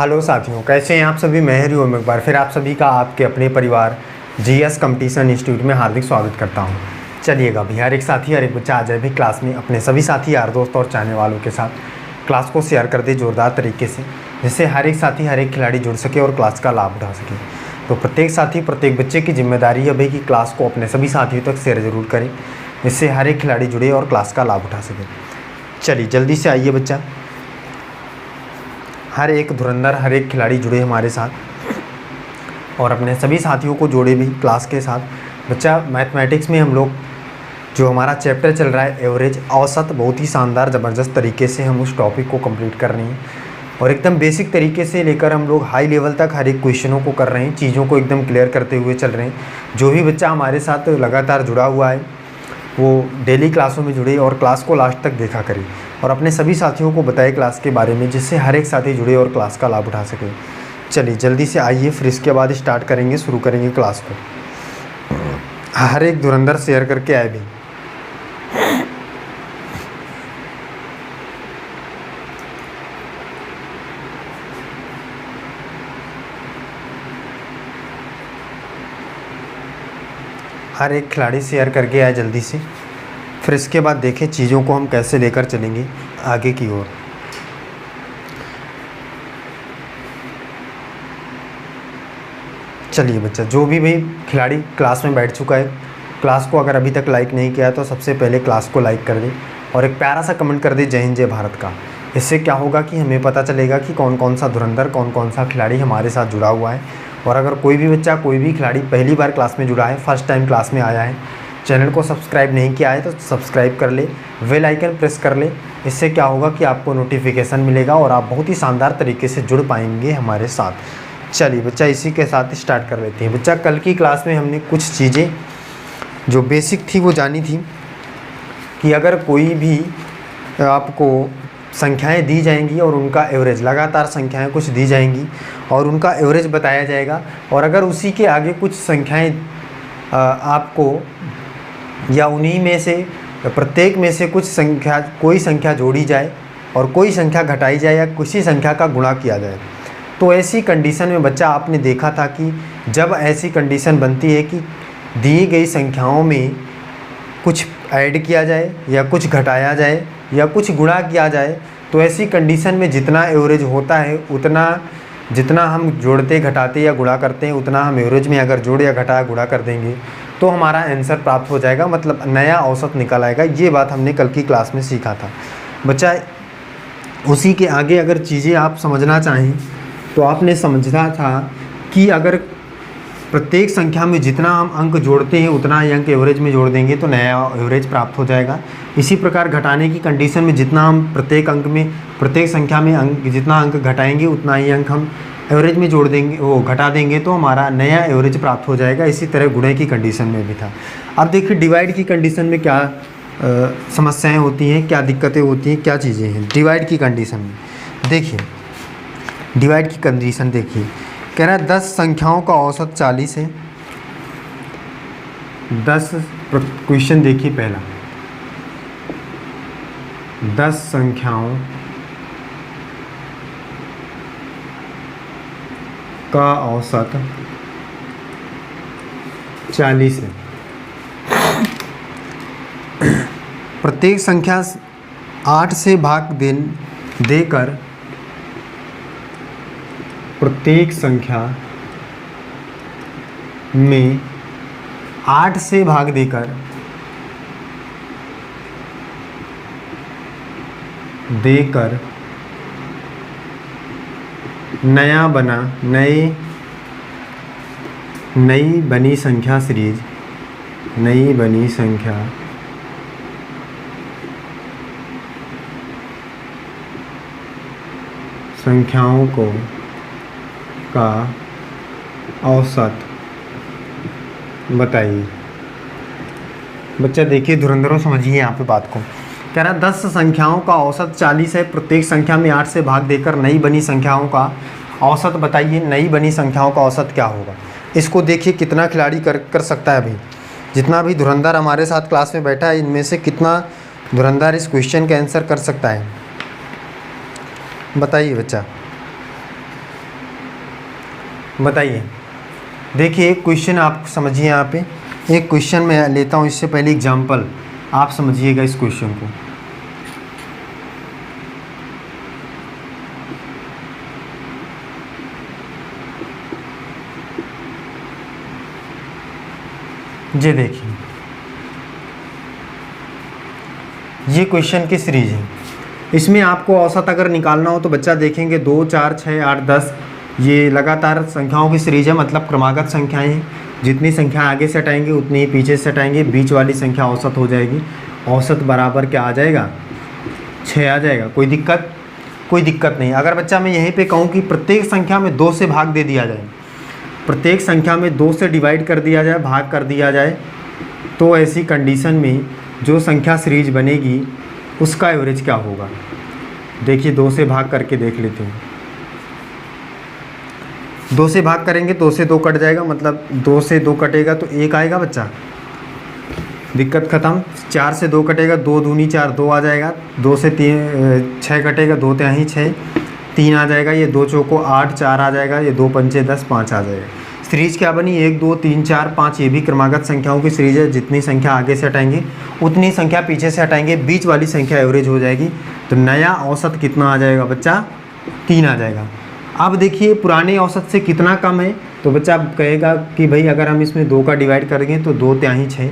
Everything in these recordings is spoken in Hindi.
हेलो साथियों, कैसे हैं आप सभी। मैं हरिओम एक बार फिर आप सभी का आपके अपने परिवार जीएस कंपटीशन इंस्टीट्यूट में हार्दिक स्वागत करता हूं। चलिएगा भैया, हर एक साथी हर एक बच्चा आ जाए भी क्लास में, अपने सभी साथी यार दोस्त और चाहने वालों के साथ क्लास को शेयर कर दे ज़ोरदार तरीके से, जिससे हर एक साथी हर एक खिलाड़ी जुड़ सके और क्लास का लाभ उठा सके। तो प्रत्येक साथी प्रत्येक बच्चे की जिम्मेदारी है भाई कि क्लास को अपने सभी साथियों तक शेयर ज़रूर करें, जिससे हर एक खिलाड़ी जुड़े और क्लास का लाभ उठा सके। चलिए जल्दी से आइए बच्चा, हर एक धुरंधर हर एक खिलाड़ी जुड़े हमारे साथ और अपने सभी साथियों को जोड़े भी क्लास के साथ। बच्चा मैथमेटिक्स में हम लोग जो हमारा चैप्टर चल रहा है एवरेज औसत, बहुत ही शानदार ज़बरदस्त तरीके से हम उस टॉपिक को कंप्लीट कर रहे हैं और एकदम बेसिक तरीके से लेकर हम लोग हाई लेवल तक हर एक क्वेश्चनों को कर रहे हैं, चीज़ों को एकदम क्लियर करते हुए चल रहे हैं। जो भी बच्चा हमारे साथ लगातार जुड़ा हुआ है वो डेली क्लासों में जुड़े और क्लास को लास्ट तक देखा करे और अपने सभी साथियों को बताए क्लास के बारे में, जिससे हर एक साथी जुड़े और क्लास का लाभ उठा सके। चलिए जल्दी से आइए, फिर इसके बाद स्टार्ट करेंगे, शुरू करेंगे क्लास को। हर एक धुरंधर शेयर करके आए भी। हर एक खिलाड़ी शेयर करके आए जल्दी से, फिर इसके बाद देखें चीज़ों को हम कैसे लेकर चलेंगे आगे की ओर। चलिए बच्चा, जो भी भाई खिलाड़ी क्लास में बैठ चुका है, क्लास को अगर अभी तक लाइक नहीं किया है तो सबसे पहले क्लास को लाइक कर दे और एक प्यारा सा कमेंट कर दे जय हिंद जय भारत का। इससे क्या होगा कि हमें पता चलेगा कि कौन कौन सा धुरंधर कौन कौन सा खिलाड़ी हमारे साथ जुड़ा हुआ है। और अगर कोई भी बच्चा कोई भी खिलाड़ी पहली बार क्लास में जुड़ा है, फर्स्ट टाइम क्लास में आया है, चैनल को सब्सक्राइब नहीं किया है तो सब्सक्राइब कर ले, बेल आइकन प्रेस कर ले। इससे क्या होगा कि आपको नोटिफिकेशन मिलेगा और आप बहुत ही शानदार तरीके से जुड़ पाएंगे हमारे साथ। चलिए बच्चा, इसी के साथ स्टार्ट कर लेते हैं। बच्चा, कल की क्लास में हमने कुछ चीज़ें जो बेसिक थी वो जानी थी कि अगर कोई भी आपको संख्याएं दी जाएंगी और उनका एवरेज, लगातार संख्याएं कुछ दी जाएंगी और उनका एवरेज बताया जाएगा, और अगर उसी के आगे कुछ संख्याएं आपको या उन्हीं में से प्रत्येक में से कोई संख्या जोड़ी जाए और कोई संख्या घटाई जाए या किसी संख्या का गुणा किया जाए, तो ऐसी कंडीशन में बच्चा आपने देखा था कि जब ऐसी कंडीशन बनती है कि दी गई संख्याओं में कुछ ऐड किया जाए या कुछ घटाया जाए या कुछ गुणा किया जाए, तो ऐसी कंडीशन में जितना एवरेज होता है उतना, जितना हम जोड़ते घटाते या गुणा करते हैं उतना हम एवरेज में अगर जोड़ या घटा गुणा कर देंगे तो हमारा आंसर प्राप्त हो जाएगा, मतलब नया औसत निकल आएगा। ये बात हमने कल की क्लास में सीखा था बच्चा। उसी के आगे अगर चीज़ें आप समझना चाहें तो आपने समझना था कि अगर प्रत्येक संख्या में जितना हम अंक जोड़ते हैं उतना ही अंक एवरेज में जोड़ देंगे तो नया एवरेज प्राप्त हो जाएगा। इसी प्रकार घटाने की कंडीशन में जितना हम प्रत्येक अंक में, प्रत्येक संख्या में अंक, जितना अंक घटाएंगे उतना ही अंक हम एवरेज में जोड़ देंगे, वो घटा देंगे तो हमारा नया एवरेज प्राप्त हो जाएगा। इसी तरह गुणे की कंडीशन में भी था। अब देखिए डिवाइड की कंडीशन में क्या समस्याएँ होती हैं, क्या दिक्कतें होती हैं, क्या चीज़ें हैं डिवाइड की कंडीशन में। देखिए डिवाइड की कंडीशन देखिए, कह रहा है 10 संख्याओं का औसत 40 है। 10 क्वेश्चन देखिए पहला, 10 संख्याओं का औसत 40 है। प्रत्येक संख्या 8 से भाग देकर प्रत्येक संख्या में 8 से भाग देकर नई बनी संख्या सीरीज, नई बनी संख्याओं का औसत बताइए। बच्चा देखिए धुरंधरों, समझिए यहाँ पे बात को। कह रहा 10 संख्याओं का औसत 40 है, प्रत्येक संख्या में 8 से भाग देकर नई बनी संख्याओं का औसत बताइए। नई बनी संख्याओं का औसत क्या होगा? इसको देखिए कितना खिलाड़ी कर सकता है अभी। जितना भी धुरंधर हमारे साथ क्लास में बैठा है, इनमें से कितना धुरंधर इस क्वेश्चन का आंसर कर सकता है? बताइए बच्चा। बताइए। देखिए एक क्वेश्चन आप समझिए, यहाँ पे एक क्वेश्चन मैं लेता हूँ, इससे पहले एग्जाम्पल आप समझिएगा इस क्वेश्चन को। ये देखिए, ये क्वेश्चन की सीरीज है। इसमें आपको औसत अगर निकालना हो तो बच्चा देखेंगे 2, 4, 6, 8, 10 ये लगातार संख्याओं की सीरीज है, मतलब क्रमागत संख्याएं हैं। जितनी संख्या आगे से हटाएंगे उतनी ही पीछे से हटाएंगे, बीच वाली संख्या औसत हो जाएगी। औसत बराबर क्या आ जाएगा? 6 आ जाएगा। कोई दिक्कत? कोई दिक्कत नहीं। अगर बच्चा मैं यहीं पे कहूँ कि प्रत्येक संख्या में 2 से भाग दे दिया जाए, प्रत्येक संख्या में 2 से डिवाइड कर दिया जाए, भाग कर दिया जाए, तो ऐसी कंडीशन में जो संख्या सीरीज बनेगी उसका एवरेज क्या होगा? देखिए 2 से भाग करके देख लेते हैं। 2 से भाग करेंगे, 2 से 2 कट जाएगा, मतलब 2 से 2 कटेगा तो 1 आएगा बच्चा, दिक्कत ख़त्म। 4 से 2 कटेगा, 2 दूनी 4, 2 आ जाएगा। 2 से 6 कटेगा, 2 तिहाई 6, 3 आ जाएगा। ये 2 चौको 8, 4 आ जाएगा। ये 2 पंचे 10, 5 आ जाएगा। सीरीज क्या बनी? 1, 2, 3, 4, 5। ये भी क्रमागत संख्याओं की सीरीज है। जितनी संख्या आगे से हटाएंगे उतनी संख्या पीछे से हटाएंगे, बीच वाली संख्या एवरेज हो जाएगी। तो नया औसत कितना आ जाएगा बच्चा? 3 आ जाएगा। अब देखिए पुराने औसत से कितना कम है, तो बच्चा कहेगा कि भाई अगर हम इसमें 2 का डिवाइड करेंगे तो 2 तिहाई 6,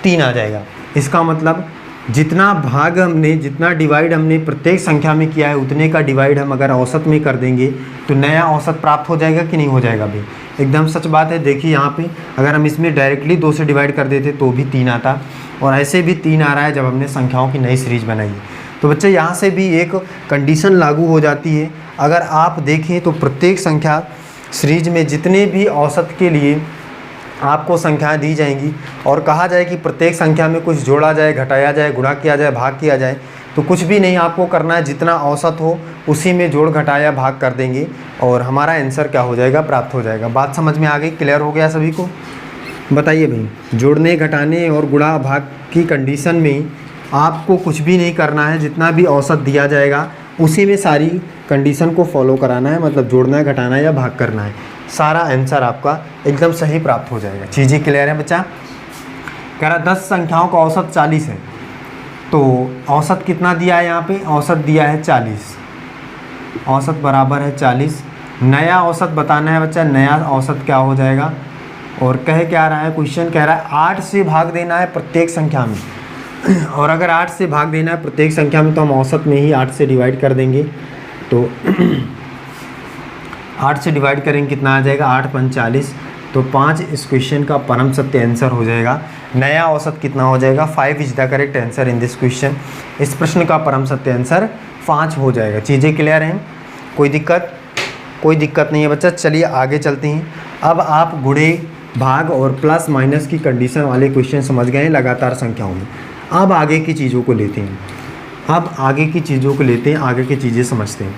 3 आ जाएगा। इसका मतलब जितना भाग हमने, जितना डिवाइड हमने प्रत्येक संख्या में किया है उतने का डिवाइड हम अगर औसत में कर देंगे तो नया औसत प्राप्त हो जाएगा कि नहीं हो जाएगा? भाई एकदम सच बात है। देखिए यहाँ पे अगर हम इसमें डायरेक्टली 2 से डिवाइड कर देते तो भी 3 आता, और ऐसे भी 3 आ रहा है जब हमने संख्याओं की नई सीरीज बनाई है। तो बच्चे यहाँ से भी एक कंडीशन लागू हो जाती है। अगर आप देखें तो प्रत्येक संख्या सीरीज में जितने भी औसत के लिए आपको संख्याएं दी जाएंगी और कहा जाए कि प्रत्येक संख्या में कुछ जोड़ा जाए, घटाया जाए, गुणा किया जाए, भाग किया जाए, तो कुछ भी नहीं आपको करना है। जितना औसत हो उसी में जोड़ घटाया भाग कर देंगे और हमारा आंसर क्या हो जाएगा? प्राप्त हो जाएगा। बात समझ में आ गई? क्लियर हो गया सभी को? बताइए भाई, जोड़ने, घटाने और गुणा भाग की कंडीशन में आपको कुछ भी नहीं करना है। जितना भी औसत दिया जाएगा उसी में सारी कंडीशन को फॉलो कराना है, मतलब जोड़ना है, घटाना है या भाग करना है। सारा आंसर आपका एकदम सही प्राप्त हो जाएगा। चीज़ें क्लियर है बच्चा? कह रहा 10 संख्याओं का औसत 40 है, तो औसत कितना दिया है यहाँ पे? औसत दिया है 40। औसत बराबर है 40। नया औसत बताना है बच्चा। नया औसत क्या हो जाएगा? और कह क्या रहा है क्वेश्चन? कह रहा है 8 से भाग देना है प्रत्येक संख्या में। और अगर 8 से भाग देना है प्रत्येक संख्या में तो हम औसत में ही 8 से डिवाइड कर देंगे। तो 8 से डिवाइड करेंगे कितना आ जाएगा? 8 पंच 40। तो 5 इस क्वेश्चन का परम सत्य आंसर हो जाएगा। नया औसत कितना हो जाएगा? 5 is the correct answer in this question. इस प्रश्न का परम सत्य आंसर 5 हो जाएगा। चीज़ें क्लियर हैं? कोई दिक्कत? कोई दिक्कत नहीं है बच्चा। चलिए आगे चलते हैं। अब आप गुणे, भाग और प्लस माइनस की कंडीशन वाले क्वेश्चन समझ गए हैं लगातार संख्याओं में। अब आगे की चीज़ों को लेते हैं। आगे की चीज़ें समझते हैं।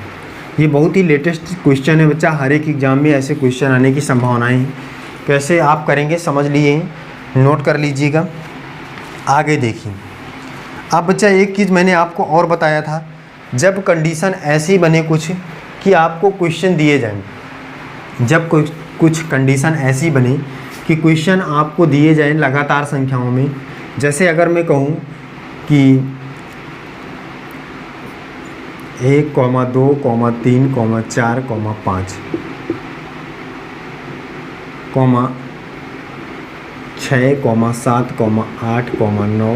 ये बहुत ही लेटेस्ट क्वेश्चन है बच्चा। हर एक एग्जाम में ऐसे क्वेश्चन आने की संभावनाएं हैं। कैसे आप करेंगे समझ लिए, नोट कर लीजिएगा। आगे देखिए। अब बच्चा एक चीज़ मैंने आपको और बताया था, जब कंडीशन ऐसी बने कुछ कि आपको क्वेश्चन दिए जाएं, जब कुछ कंडीशन ऐसी बने कि क्वेश्चन आपको दिए जाएं लगातार संख्याओं में। जैसे अगर मैं कहूँ कि 1, 2, 3, 4, 5, 6, 7, 8, 9,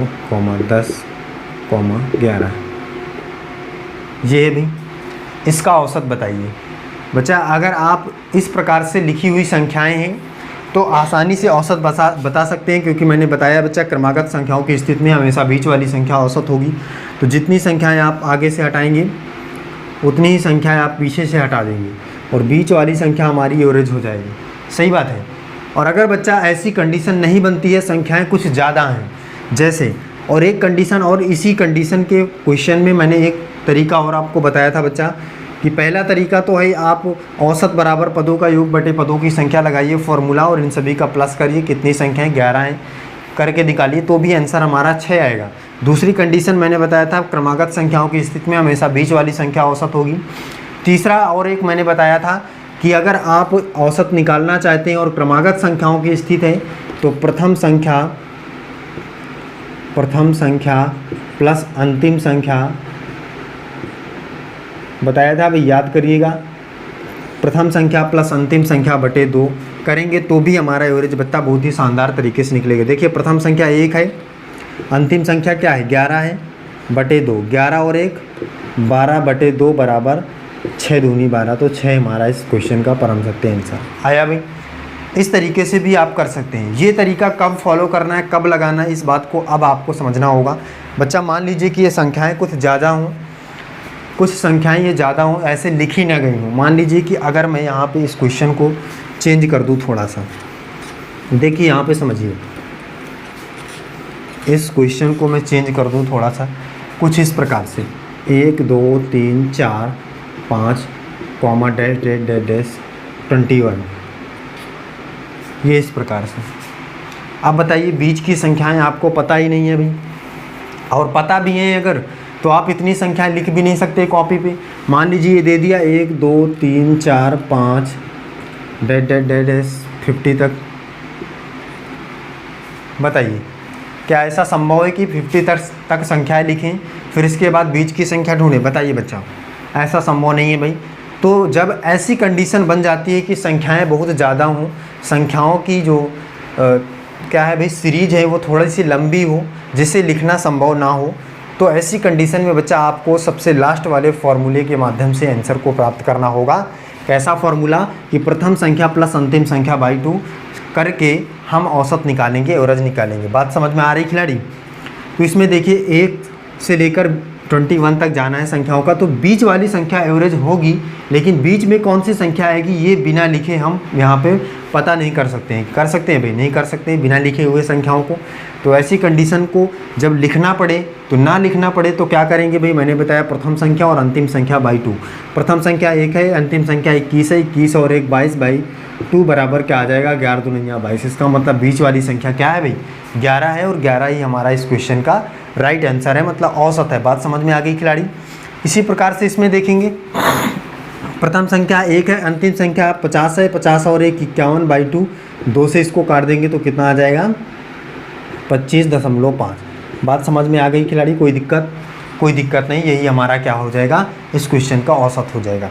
10, 11, ये है भाई। इसका औसत बताइए बच्चा। अगर आप इस प्रकार से लिखी हुई संख्याएं हैं तो आसानी से औसत बता सकते हैं, क्योंकि मैंने बताया बच्चा क्रमागत संख्याओं की स्थिति में हमेशा बीच वाली संख्या औसत होगी। तो जितनी संख्याएं आप आगे से हटाएंगे उतनी ही संख्याएं आप पीछे से हटा देंगे और बीच वाली संख्या हमारी एवरेज हो जाएगी। सही बात है। और अगर बच्चा ऐसी कंडीशन नहीं बनती है, संख्याएं कुछ ज़्यादा हैं जैसे, और एक कंडीशन और, इसी कंडीशन के क्वेश्चन में मैंने एक तरीका और आपको बताया था बच्चा कि पहला तरीका तो है आप औसत बराबर पदों का योग बटे पदों की संख्या लगाइए फॉर्मूला और इन सभी का प्लस करिए। कितनी संख्याएं? 11 हैं, करके निकालिए तो भी आंसर हमारा 6 आएगा। दूसरी कंडीशन मैंने बताया था क्रमागत संख्याओं की स्थिति में हमेशा बीच वाली संख्या औसत होगी। तीसरा और एक मैंने बताया था कि अगर आप औसत निकालना चाहते हैं और क्रमागत संख्याओं की स्थिति है तो प्रथम संख्या प्लस अंतिम संख्या बताया था भाई, याद करिएगा। प्रथम संख्या प्लस अंतिम संख्या बटे 2 करेंगे तो भी हमारा एवरेज बत्ता बहुत ही शानदार तरीके से निकलेगा। देखिए प्रथम संख्या 1 है, अंतिम संख्या क्या है 11 है, बटे 2, 11 और 1 12 बटे 2 बराबर 6 दूनी 12, तो 6 हमारा इस क्वेश्चन का परम सत्य आंसर आया भाई। इस तरीके से भी आप कर सकते हैं। ये तरीका कब फॉलो करना है, कब लगाना है, इस बात को अब आपको समझना होगा। बच्चा मान लीजिए कि ये संख्याएं कुछ ज़्यादा हों, कुछ संख्याएं ये ज़्यादा हों, ऐसे लिखी ना गई हों। मान लीजिए कि अगर मैं यहाँ पे इस क्वेश्चन को चेंज कर दूँ थोड़ा सा, देखिए यहाँ पे समझिए, इस क्वेश्चन को मैं चेंज कर दूँ थोड़ा सा कुछ इस प्रकार से 1 2 3 4 5 comma dash dash dash dash 21, ये इस प्रकार से। अब बताइए बीच की संख्याएं आपको पता ही नहीं है भाई, और पता भी हैं अगर तो आप इतनी संख्याएं लिख भी नहीं सकते कॉपी पे। मान लीजिए ये दे दिया 1 2 3 4 5 डैश डैश डैश डैश 50 तक। बताइए क्या ऐसा संभव है कि 50 तक संख्याएं लिखें फिर इसके बाद बीच की संख्या ढूंढें? बताइए बच्चा, ऐसा संभव नहीं है भाई। तो जब ऐसी कंडीशन बन जाती है कि संख्याएं बहुत ज़्यादा हों, संख्याओं की जो क्या है भाई सीरीज है वो थोड़ी सी लंबी हो जिसे लिखना संभव ना हो, तो ऐसी कंडीशन में बच्चा आपको सबसे लास्ट वाले फॉर्मूले के माध्यम से आंसर को प्राप्त करना होगा। कैसा फॉर्मूला कि प्रथम संख्या प्लस अंतिम संख्या बाई 2 करके हम औसत निकालेंगे, एवरेज निकालेंगे। बात समझ में आ रही खिलाड़ी? तो इसमें देखिए 1 से लेकर 21 तक जाना है संख्याओं का, तो बीच वाली संख्या एवरेज होगी, लेकिन बीच में कौन सी संख्या आएगी ये बिना लिखे हम यहाँ पे पता नहीं कर सकते हैं। कर सकते हैं भाई? नहीं कर सकते हैं बिना लिखे हुए संख्याओं को। तो ऐसी कंडीशन को जब लिखना पड़े तो ना लिखना पड़े तो क्या करेंगे भाई? मैंने बताया प्रथम संख्या और अंतिम संख्या बाई 2। प्रथम संख्या 1 है, अंतिम संख्या 21 है, 21 और 1 22 बाई 2 बराबर क्या आ जाएगा 11 दूनिया 22। इसका मतलब बीच वाली संख्या क्या है भाई? 11 है, और 11 ही हमारा इस क्वेश्चन का राइट आंसर है, मतलब औसत है। बात समझ में आ गई खिलाड़ी? इसी प्रकार से इसमें देखेंगे प्रथम संख्या 1 है, अंतिम संख्या 50 है, 50 और 1 51 बाई 2, 2 से इसको काट देंगे तो कितना आ जाएगा 25.5। बात समझ में आ गई खिलाड़ी? कोई दिक्कत? कोई दिक्कत नहीं, यही हमारा क्या हो जाएगा इस क्वेश्चन का औसत हो जाएगा।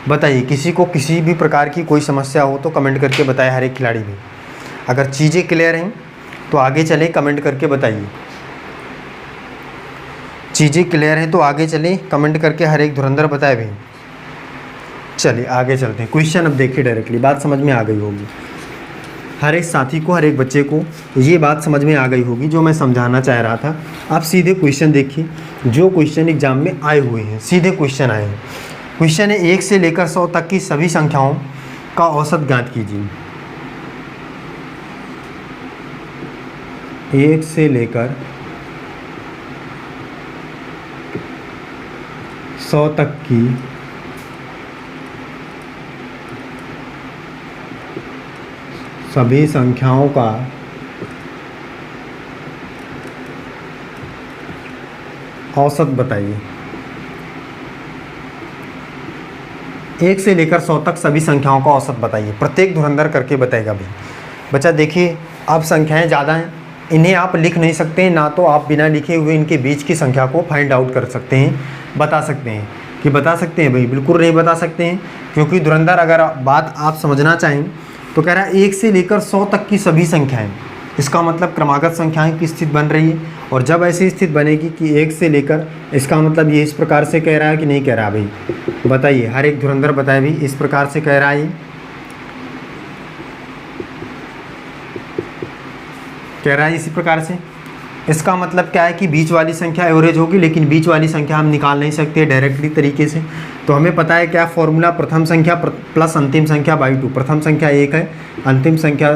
बताइए किसी को किसी भी प्रकार की कोई समस्या हो तो कमेंट करके बताए हर एक खिलाड़ी भी। अगर चीज़ें क्लियर हैं तो आगे चले, कमेंट करके बताइए। चीज़ें क्लियर हैं तो आगे चले, कमेंट करके हर एक धुरंधर बताए भाई। चलिए आगे चलते हैं। क्वेश्चन अब देखिए डायरेक्टली, बात समझ में आ गई होगी हर एक साथी को, हर एक बच्चे को ये बात समझ में आ गई होगी जो मैं समझाना चाह रहा था। आप सीधे क्वेश्चन देखिए, जो क्वेश्चन एग्जाम में आए हुए हैं सीधे क्वेश्चन आए हैं। क्वेश्चन है 1 से लेकर 100 तक की सभी संख्याओं का औसत ज्ञात कीजिए। 1 से लेकर 100 तक की सभी संख्याओं का औसत बताइए। 1 से लेकर 100 तक सभी संख्याओं का औसत बताइए। प्रत्येक धुरंधर करके बताएगा भाई। बच्चा देखिए अब संख्याएं ज़्यादा हैं, इन्हें आप लिख नहीं सकते हैं, ना तो आप बिना लिखे हुए इनके बीच की संख्या को फाइंड आउट कर सकते हैं, बता सकते हैं कि बता सकते हैं भाई? बिल्कुल नहीं बता सकते हैं, क्योंकि धुरंधर अगर बात आप समझना चाहें तो कह रहा है 1 से लेकर 100 तक की सभी संख्याएं, इसका मतलब क्रमागत संख्याएं की स्थिति बन रही है। और जब ऐसी स्थिति बनेगी कि 1 से लेकर, इसका मतलब ये इस प्रकार से कह रहा है कि नहीं कह रहा भाई? बताइए हर एक धुरंधर बताए भाई, इस प्रकार से कह रहा है, कह रहा है इसी प्रकार से। इसका मतलब क्या है कि बीच वाली संख्या एवरेज होगी, लेकिन बीच वाली संख्या हम निकाल नहीं सकते डायरेक्टली तरीके से। तो हमें पता है क्या फॉर्मूला? प्रथम संख्या प्लस अंतिम संख्या बाई 2। प्रथम संख्या 1 है, अंतिम संख्या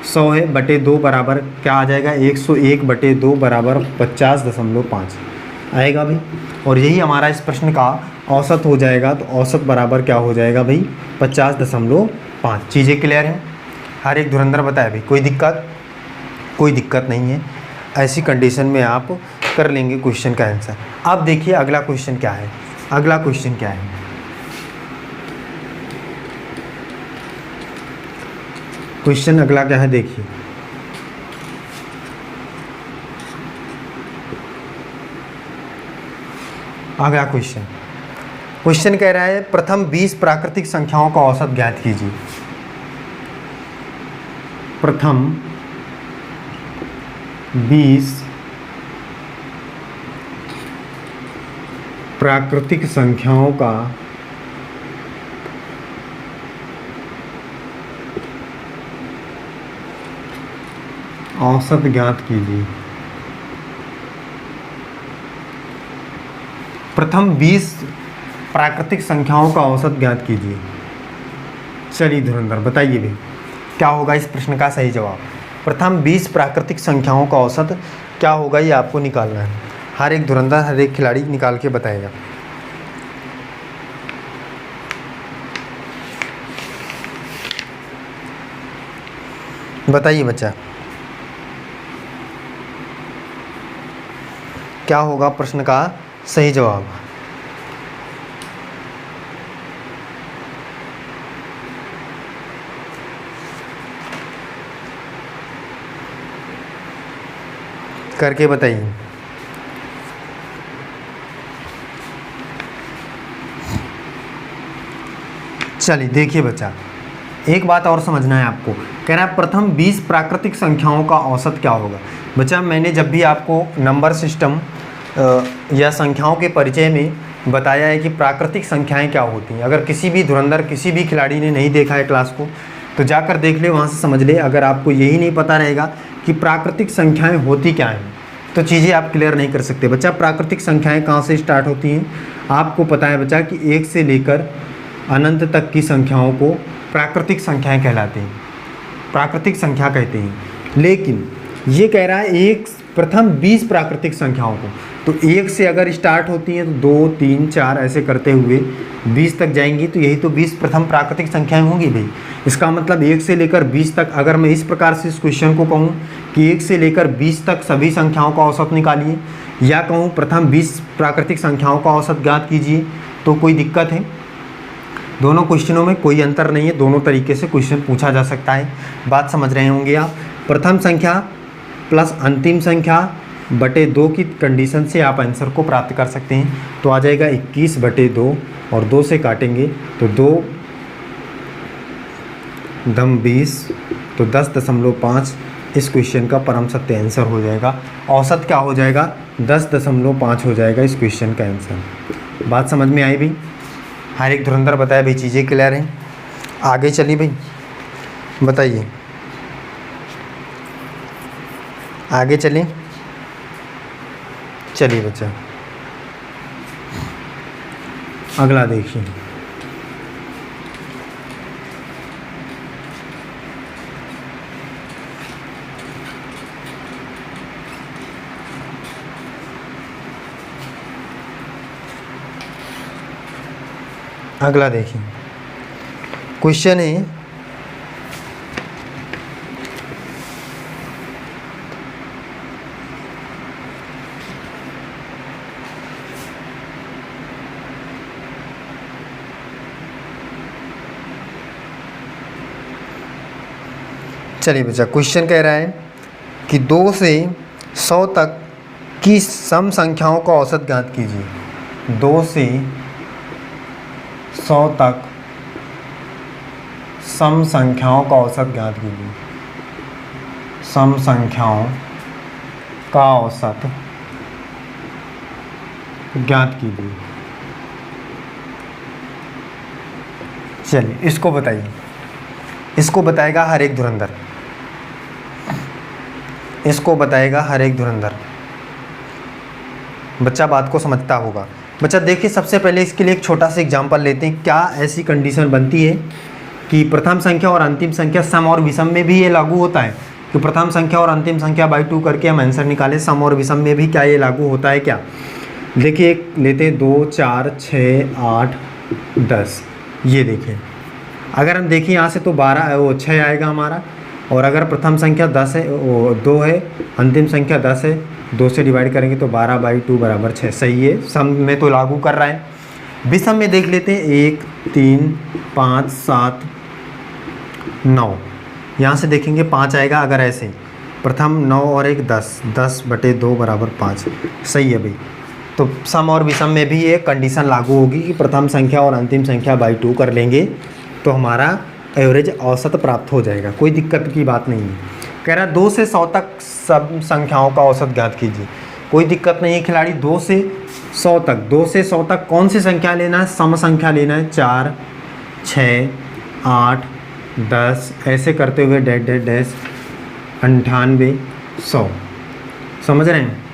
100 है, बटे 2 बराबर क्या आ जाएगा 101 बटे 2 बराबर 50.5 आएगा भाई। और यही हमारा इस प्रश्न का औसत हो जाएगा। तो औसत बराबर क्या हो जाएगा भाई 50.5। चीज़ें क्लियर हैं? हर एक धुरंधर बताए भाई। कोई दिक्कत? कोई दिक्कत नहीं है। ऐसी कंडीशन में आप कर लेंगे क्वेश्चन का आंसर। अब देखिए अगला क्वेश्चन क्या है। अगला क्वेश्चन क्या है? क्वेश्चन अगला क्या है देखिए, अगला क्वेश्चन कह रहा है प्रथम 20 प्राकृतिक संख्याओं का औसत ज्ञात कीजिए। प्रथम 20 प्राकृतिक संख्याओं का औसत ज्ञात कीजिए। प्रथम 20 प्राकृतिक संख्याओं का औसत ज्ञात कीजिए। चलिए धुरंधर बताइए भी क्या होगा इस प्रश्न का सही जवाब। प्रथम 20 प्राकृतिक संख्याओं का औसत क्या होगा ये आपको निकालना है। हर एक धुरंधर हर एक खिलाड़ी निकाल के बताएगा। बताइए बच्चा क्या होगा प्रश्न का सही जवाब। करके बताइए। चलिए देखिए बच्चा, एक बात और समझना है आपको। कह रहा है प्रथम 20 प्राकृतिक संख्याओं का औसत क्या होगा। बच्चा मैंने जब भी आपको नंबर सिस्टम या संख्याओं के परिचय में बताया है कि प्राकृतिक संख्याएं क्या होती हैं। अगर किसी भी धुरंधर किसी भी खिलाड़ी ने नहीं देखा है क्लास को तो जाकर देख ले, वहाँ से समझ ले। अगर आपको यही नहीं पता रहेगा कि प्राकृतिक संख्याएं होती क्या हैं तो चीज़ें आप क्लियर नहीं कर सकते। बच्चा प्राकृतिक संख्याएं कहाँ से स्टार्ट होती हैं आपको पता है बच्चा कि 1 से लेकर अनंत तक की संख्याओं को प्राकृतिक संख्याएं कहलाती हैं, प्राकृतिक संख्या कहते हैं। लेकिन ये कह रहा है प्रथम 20 प्राकृतिक संख्याओं को, तो 1 से अगर स्टार्ट होती हैं तो 2, 3, 4 ऐसे करते हुए 20 तक जाएंगी, तो यही तो 20 प्रथम प्राकृतिक संख्याएं होंगी भाई। इसका मतलब 1 से लेकर 20 तक, अगर मैं इस प्रकार से इस क्वेश्चन को कहूँ कि 1 से लेकर 20 तक सभी संख्याओं का औसत निकालिए, या कहूँ प्रथम 20 प्राकृतिक संख्याओं का औसत ज्ञात कीजिए, तो कोई दिक्कत है। दोनों क्वेश्चनों में कोई अंतर नहीं है, दोनों तरीके से क्वेश्चन पूछा जा सकता है। बात समझ रहे होंगे आप। प्रथम संख्या प्लस अंतिम संख्या बटे 2 की कंडीशन से आप आंसर को प्राप्त कर सकते हैं। तो आ जाएगा 21 बटे 2 और 2 से काटेंगे तो 2 दम 20 तो 10.5 इस क्वेश्चन का परम सत्य आंसर हो जाएगा। औसत क्या हो जाएगा 10.5 हो जाएगा इस क्वेश्चन का आंसर। बात समझ में आई भाई। हर एक धुरंधर बताया भाई, चीज़ें क्लियर हैं। आगे चलिए भाई, बताइए आगे चलिए। चलिए बच्चा अगला देखिए। अगला देखिए, क्वेश्चन है चलिए बच्चा, क्वेश्चन कह रहा है कि 2 से 100 तक की सम संख्याओं का औसत ज्ञात कीजिए। 2 से 100 तक सम संख्याओं का औसत ज्ञात कीजिए। सम संख्याओं का औसत ज्ञात कीजिए। चलिए इसको बताइए। इसको बताएगा हर एक धुरंधर, इसको बताएगा हर एक धुरंधर। बच्चा बात को समझता होगा। बच्चा देखिए, सबसे पहले इसके लिए एक छोटा सा एग्जांपल लेते हैं। क्या ऐसी कंडीशन बनती है कि प्रथम संख्या और अंतिम संख्या सम और विषम में भी ये लागू होता है कि प्रथम संख्या और अंतिम संख्या बाई 2 करके हम आंसर निकालें। सम और विषम में भी क्या ये लागू होता है क्या? देखिए एक लेते हैं 2, 4, 6, 8, 10। ये देखिए, अगर हम देखें यहाँ से तो 6 आएगा हमारा, और अगर प्रथम संख्या 10 है, 2 है, अंतिम संख्या 10 है, 2 से डिवाइड करेंगे तो 12/2 बराबर 6। सही है, सम में तो लागू कर रहा है। विषम में देख लेते हैं 1, 3, 5, 7, 9। यहाँ से देखेंगे 5 आएगा अगर ऐसे, प्रथम 9 और 1 10, 10/2 बराबर 5। सही है भाई। तो सम और विषम में भी एक कंडीशन लागू होगी कि प्रथम संख्या और अंतिम संख्या बाई 2 कर लेंगे तो हमारा एवरेज औसत प्राप्त हो जाएगा, कोई दिक्कत की बात नहीं है। कह रहा है 2 से 100 तक सब संख्याओं का औसत ज्ञात कीजिए। कोई दिक्कत नहीं है खिलाड़ी, 2 से 100 तक, 2 से 100 तक कौन सी संख्या लेना है? सम संख्या लेना है। 4 6 8 10 ऐसे करते हुए डैश डैश डैश 98 100। समझ रहे हैं?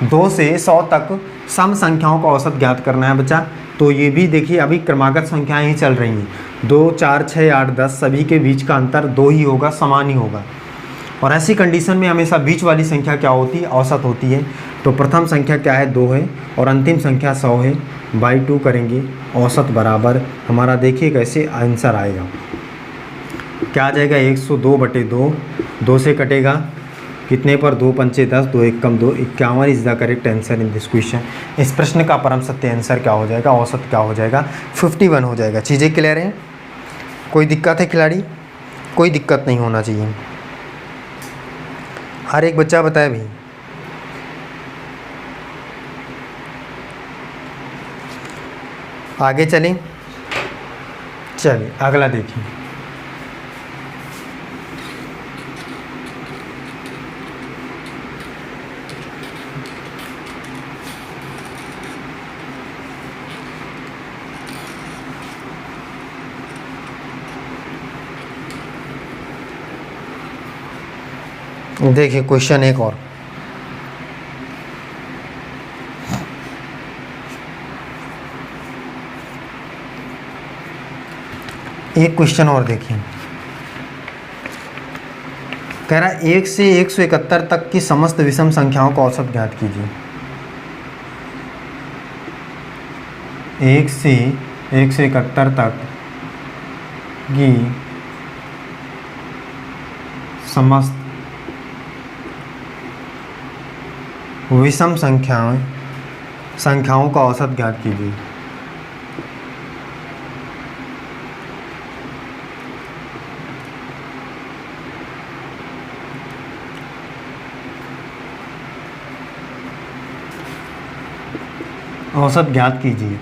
2 से 100 तक सम संख्याओं का औसत ज्ञात करना है बच्चा। तो ये भी देखिए अभी क्रमागत संख्याएं ही चल रही हैं। 2 4 6 8 10 सभी के बीच का अंतर 2 ही होगा, समान ही होगा। और ऐसी कंडीशन में हमेशा बीच वाली संख्या क्या होती है? औसत होती है। तो प्रथम संख्या क्या है? 2 है और अंतिम संख्या 100 है। बाई 2 करेंगे, औसत बराबर हमारा देखिए कैसे आंसर आएगा। क्या आ जाएगा? 102/2, 2 से कटेगा कितने पर? 2 पंचे 10, 2 1 कम 2, 51 is the correct answer in this question. इस प्रश्न का परम सत्य आंसर क्या हो जाएगा? औसत क्या हो जाएगा? 51 हो जाएगा। चीज़ें क्लियर हैं? कोई दिक्कत है खिलाड़ी? कोई दिक्कत नहीं होना चाहिए। हर एक बच्चा बताए भी। आगे चलें, चलिए अगला देखिए। देखिए क्वेश्चन एक और, एक क्वेश्चन और देखिए। कह रहा है 1 से 171 तक की समस्त विषम संख्याओं का औसत ज्ञात कीजिए। 1 से 171 तक की समस्त विषम संख्याओं का औसत ज्ञात कीजिए। औसत ज्ञात कीजिए।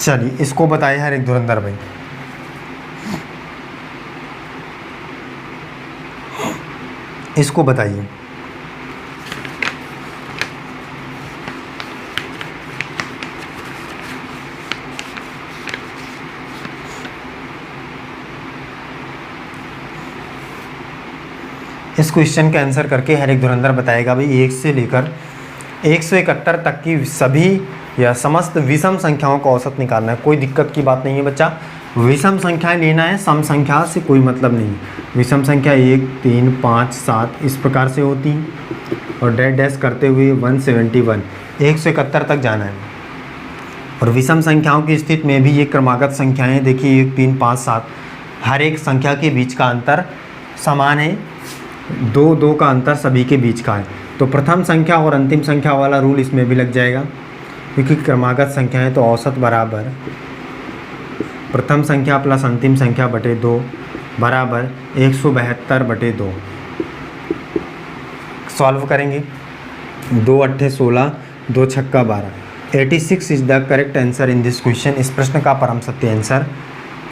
चलिए इसको बताइए हर एक धुरंधर भाई। इसको बताइए। इस क्वेश्चन का आंसर करके हर एक धुरंधर बताएगा भाई 1 से लेकर 171 तक की सभी या समस्त विषम संख्याओं का औसत निकालना है। कोई दिक्कत की बात नहीं है बच्चा, विषम संख्याएं लेना है, सम संख्या से कोई मतलब नहीं। विषम संख्या 1 3 5 7 इस प्रकार से होती और डैश डैश करते हुए 171 171 तक जाना है। और विषम संख्याओं की स्थिति में भी ये क्रमागत संख्याएं देखिए 1 3 5 7 हर एक संख्या के बीच का अंतर समान है, 2 2 का अंतर सभी के बीच का है। तो प्रथम संख्या और अंतिम संख्या वाला रूल इसमें भी लग जाएगा, क्योंकि क्रमागत संख्या है तो औसत बराबर प्रथम संख्या प्लस अंतिम संख्या बटे 2 बराबर 172/2। सॉल्व करेंगे, 2 8 16, 2 छक्का 12, 86 is the correct answer in this question. इस प्रश्न का परम सत्य आंसर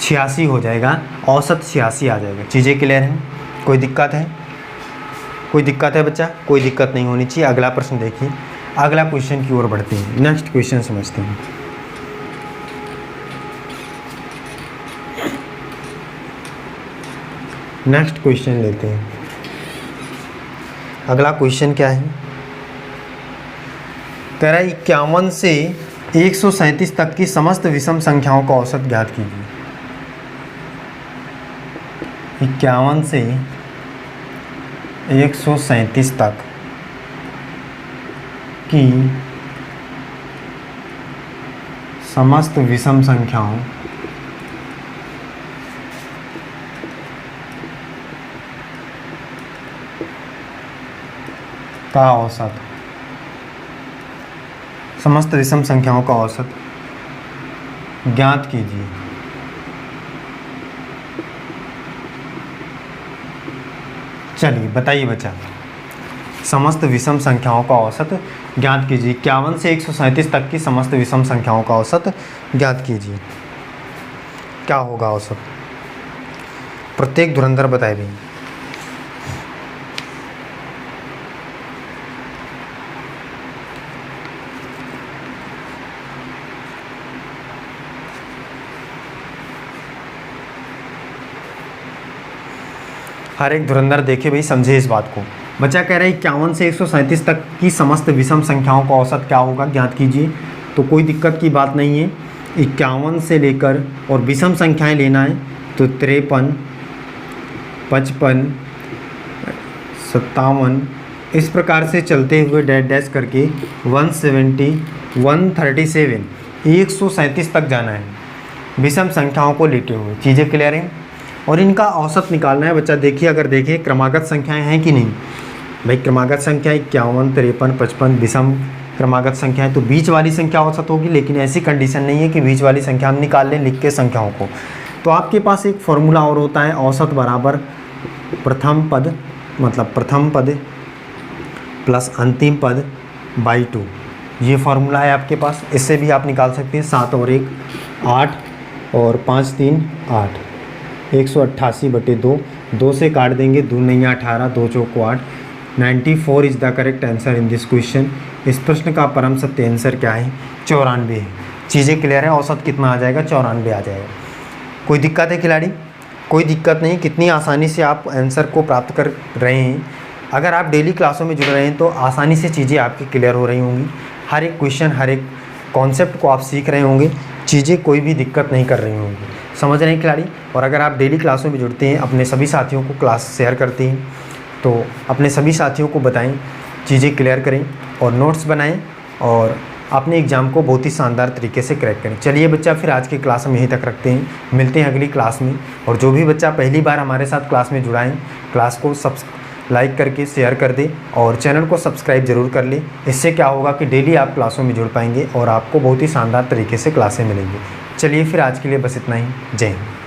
86 हो जाएगा, औसत 86 आ जाएगा। चीज़ें क्लियर हैं? कोई दिक्कत है? कोई दिक्कत है बच्चा? कोई दिक्कत नहीं होनी चाहिए। अगला प्रश्न देखिए, अगला क्वेश्चन की ओर बढ़ते हैं। नेक्स्ट क्वेश्चन समझते हैं। नेक्स्ट क्वेश्चन लेते हैं। अगला क्वेश्चन क्या है? कह रहा है 51 से 137 तक की समस्त विषम संख्याओं का औसत ज्ञात कीजिए। 51 से 137 तक की समस्त विषम संख्याओं का औसत, समस्त विषम संख्याओं का औसत ज्ञात कीजिए। चलिए बताइए बच्चा, समस्त विषम संख्याओं का औसत ज्ञात कीजिए। 51 से 137 तक की समस्त विषम संख्याओं का औसत ज्ञात कीजिए। क्या होगा औसत? प्रत्येक धुरंधर बताए भी। हर एक धुरंधर देखे भाई, समझे इस बात को। बच्चा कह रहा है 51 से 137 तक की समस्त विषम संख्याओं का औसत क्या होगा ज्ञात कीजिए। तो कोई दिक्कत की बात नहीं है, 51 से लेकर और विषम संख्याएं लेना है तो 53, 55, 57 इस प्रकार से चलते हुए डैश डैश करके 170, 137, 137 तक जाना है विषम संख्याओं को लेते हुए। चीज़ें क्लियर हैं? और इनका औसत निकालना है बच्चा। देखिए, अगर देखें क्रमागत संख्याएं हैं कि नहीं भाई, क्रमागत संख्या 51, 53, 55 विषम क्रमागत संख्याएं, तो बीच वाली संख्या औसत होगी। लेकिन ऐसी कंडीशन नहीं है कि बीच वाली संख्या हम निकाल लें लिख के संख्याओं को। तो आपके पास एक फॉर्मूला और होता है, औसत बराबर प्रथम पद, मतलब प्रथम पद प्लस अंतिम पद बाई 2। ये फार्मूला है आपके पास। इससे भी आप निकाल सकते हैं 7 और 1 8 और 5 3 8, 188/2। 2 से काट देंगे, 2 नहीं 18, 2 चौको 8। 94 is the correct answer in this question. इस प्रश्न का परम सत्य आंसर क्या है? 94 है। चीज़ें क्लियर है? औसत कितना आ जाएगा? 94 आ जाएगा। कोई दिक्कत है खिलाड़ी? कोई दिक्कत नहीं। कितनी आसानी से आप आंसर को प्राप्त कर रहे हैं। अगर आप डेली क्लासों में जुड़ रहे हैं तो आसानी से चीज़ें आपकी क्लियर हो रही होंगी। हर एक क्वेश्चन, हर एक कॉन्सेप्ट को आप सीख रहे होंगे। चीज़ें कोई भी दिक्कत नहीं कर रही होंगी। समझ रहे हैं खिलाड़ी? और अगर आप डेली क्लासों में जुड़ते हैं, अपने सभी साथियों को क्लास शेयर करते हैं, तो अपने सभी साथियों को बताएं, चीज़ें क्लियर करें और नोट्स बनाएं और अपने एग्ज़ाम को बहुत ही शानदार तरीके से क्रैक करें। चलिए बच्चा, फिर आज की क्लास हम यहीं तक रखते हैं। मिलते हैं अगली क्लास में। और जो भी बच्चा पहली बार हमारे साथ क्लास में जुड़ा है, क्लास को लाइक करके शेयर कर दे और चैनल को सब्सक्राइब जरूर कर ले। इससे क्या होगा कि डेली आप क्लासों में जुड़ पाएंगे और आपको बहुत ही शानदार तरीके से क्लासें मिलेंगी। चलिए फिर आज के लिए बस इतना ही। जय हिंद।